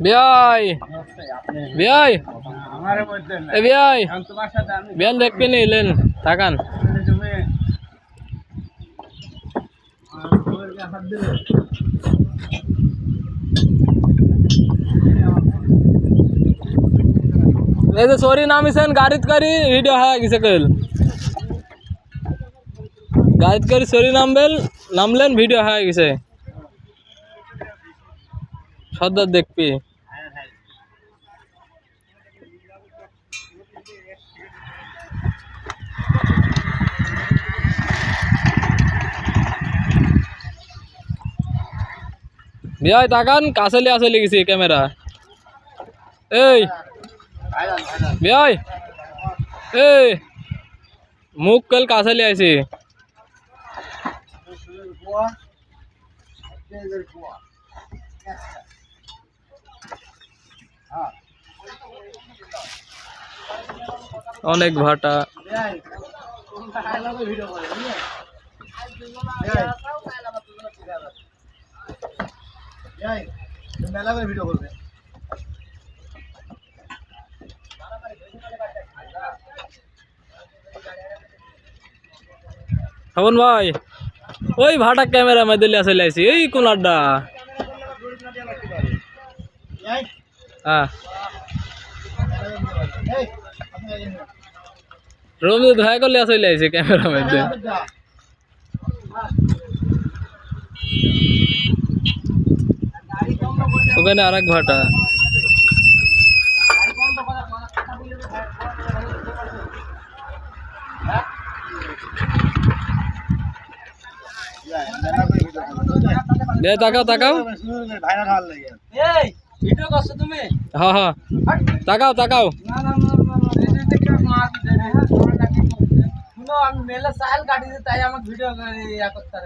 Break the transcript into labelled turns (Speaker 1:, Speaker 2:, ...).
Speaker 1: বিয়াই বিয়াই এ বিয়াই বিয়ান দেখবি নিলেন তাকান এই যে সরি নামিছেন গাড়িত করি ভিডিও হয়ে গেছে কল গাড়িত করি সরি নামলেন ভিডিও হয়ে গেছে সর্দার দেখবি বিয়াই তাকান কাছে আসলে গেছি ক্যামেরা এই বিয়াই এই মুখ কল কাছে আইছি অনেক ভাটা হবন ভাই ওই ভাটা ক্যামেরা মধ্যে চলে আসি এই কোন আড্ডা হ্যাঁ রোম ধোয়া করলে চলে আসি ক্যামেরা মধ্যে ওখানে আর এক ভাটা তাকাও তাকাও হ্যাঁ হ্যাঁ তাকাও তাকাও আমি মেলা সাইল কাটিছি তাই আমাকে ভিডিও করতে